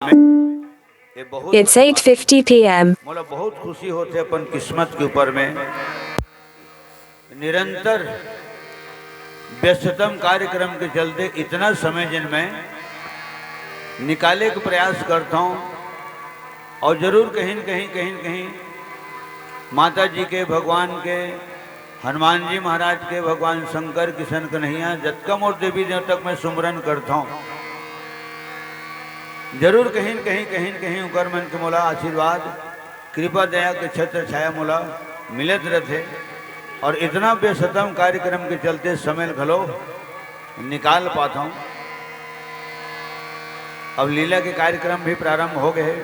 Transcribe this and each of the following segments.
It's 8:50 p.m. मोला बहुत खुशी होते अपन किस्मत के ऊपर में निरंतर व्यस्ततम कार्यक्रम के चलते इतना समय जिन मैं निकाले का प्रयास करता हूँ और जरूर कहीं न कहीं माता जी के, भगवान के, हनुमान जी महाराज के, भगवान शंकर, किशन कन्हैया, जतकम और देवी देवतक मैं सुमरन करता हूँ। जरूर कहीं न कहीं उकर मन के मोला आशीर्वाद, कृपा दया के छत्र छाया मोला मिलत रहते और इतना बेसतम कार्यक्रम के चलते समय घलो निकाल पाता हूँ। अब लीला के कार्यक्रम भी प्रारंभ हो गए,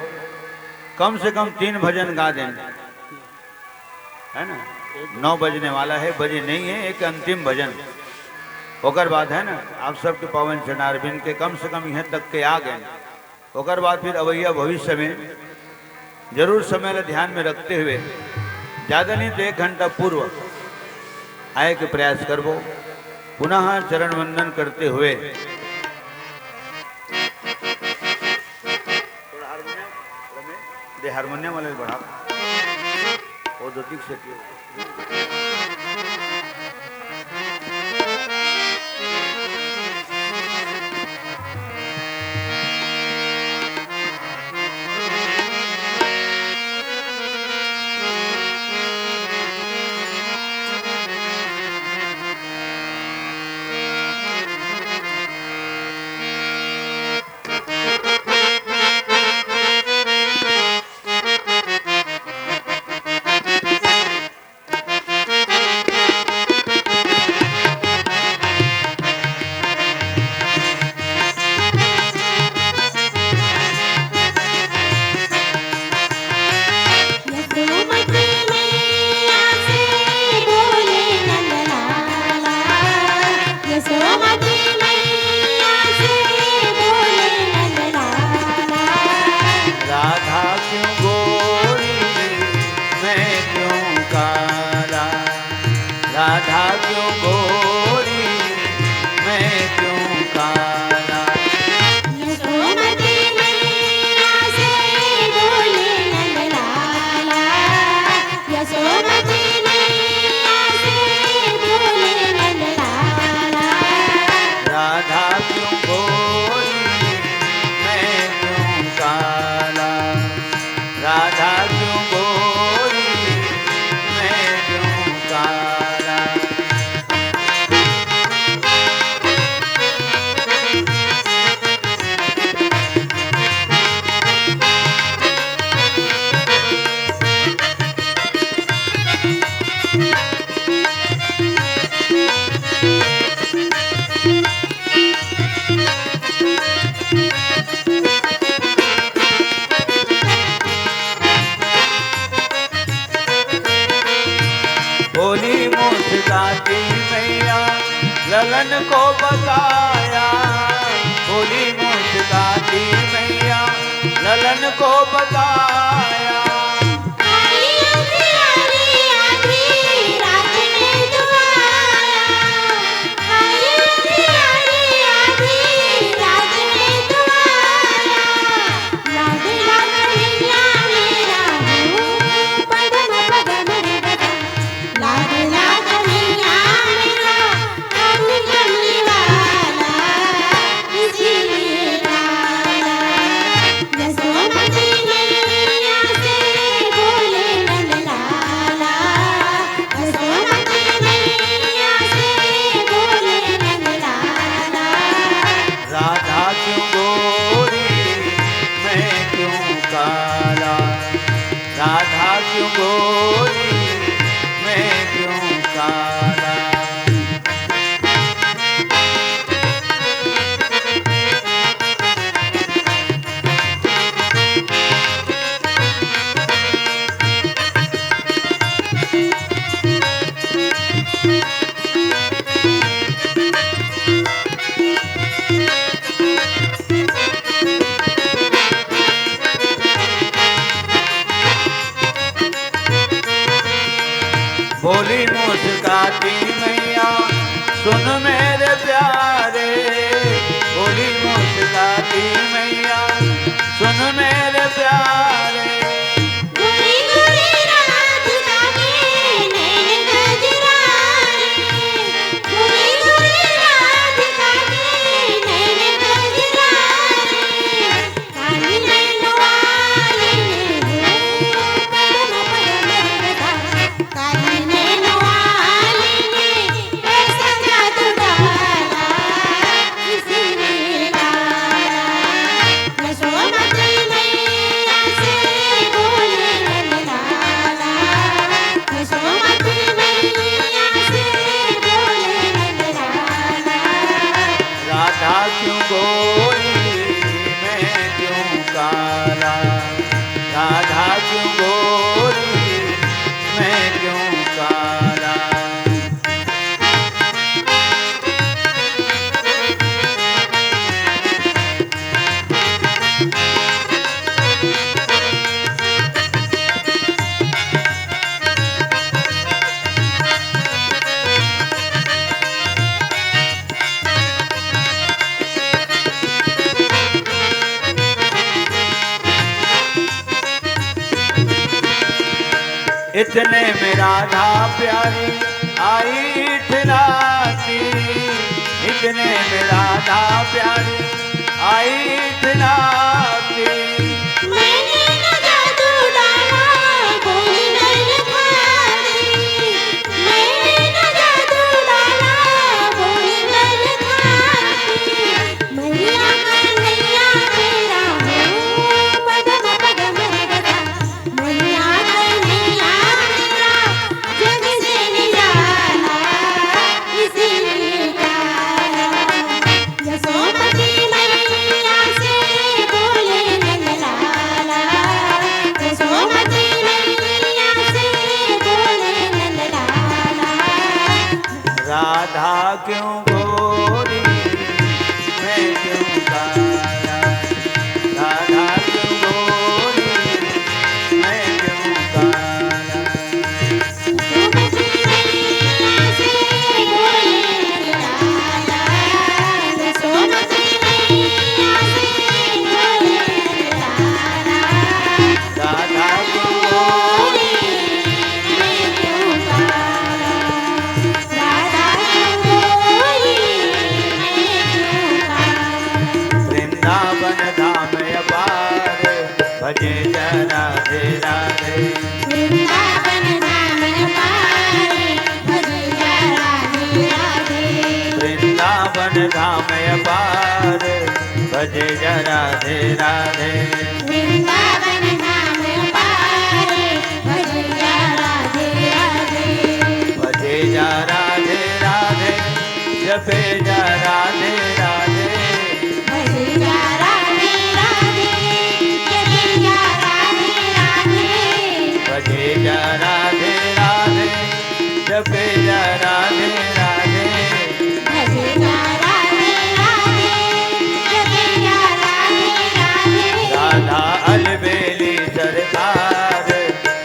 कम से कम 3 भजन गा दें, है ना। 9 बजने वाला है, बजे नहीं है, एक अंतिम भजन होकर बाद है ना। आप सबके पवन चरणारविंद के कम से कम यहाँ तक के आ गए, होकर बाद फिर अवैया भविष्य में जरूर समय ला ध्यान में रखते हुए ज़्यादा नहीं तो 1 घंटा पूर्व आए के प्रयास करबो। पुनः चरण वंदन करते हुए हारमोनियम वाले बढ़ा और दो ठीक से ललन को बताया, बोली मुस्काती मैया ललन को बताया। बोली मुस्काती मैया सुन मेरे प्यारे, बोली मुस्काती मैया सुन इतने में राधा प्यारी आई ठिलाती, इतने में राधा प्यारी आई ठिलाती। मैंने न जादू डाला बोली ललकारी, मैंने न जादू डाला बोली ललकारी। मैया कन्हैया तेरा हो पदम पदम गदा, मैया कन्हैया तेरा जग से निराला, इसीलिए प्यारा। यशोमती मैया से बोले नंदलाला, यशोमती मैया से बोले नंदलाला। राधा क्यों गोरी मैं क्यों काला, राधा क्यों गोरी मैं क्यों काला। यशोमती मैया से बोले नंदलाला, यशोमती मैया से बोले नंदलाला। राधा क्यों गोरी मैं क्यों काला, राधा क्यों गोरी मैं क्यों काला। वृंदावन धाम अपार भजे राधे राधे। वृंदावन धाम अपार भजे राधे राधे। वृंदावन धाम अपार भजे राधे राधे। वृंदावन धाम अपार भजे राधे राधे। भजे जा राधे राधे जपे जा राधे राधे। भजे राधे राधे जपे राधे राधे। भजे जा राधे राधे जपे जा राधे राधे। भजे राधे राधे जपे राधे राधे। राधा अलबेली सरकार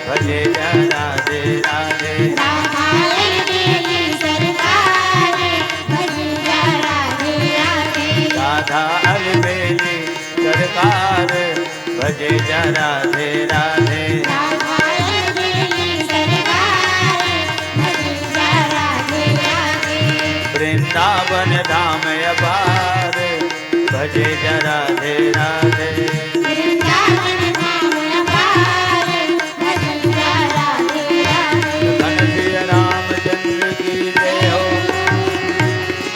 भजे जा राधे राधे। राधा अलबेली सरकार भजे राधे राधे। राधा अलबेली सरकार भजे जा राधे राधे। राधा अलबेली सरकार भजे राधे राधे। वृंदावन धाम अपार भजे जा राधे राधे। वृंदावन धाम अपार भजे राधे राधे। घनश्री रामचंद्र की जय हो,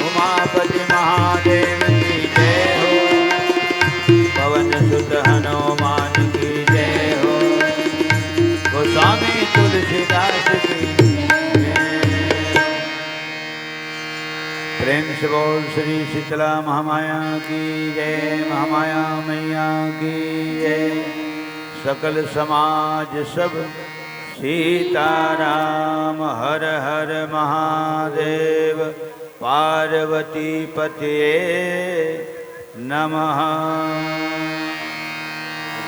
उमापति महादेव की जय हो, पवन सुत हनुमान की जय हो, गोस्वामी तुलसीदास की जय। प्रेम से बोल श्री शीतला महामाया की जय, महामाया मैया की जय। सकल समाज सब सीताराम हर हर महादेव। पार्वती पतये नमः।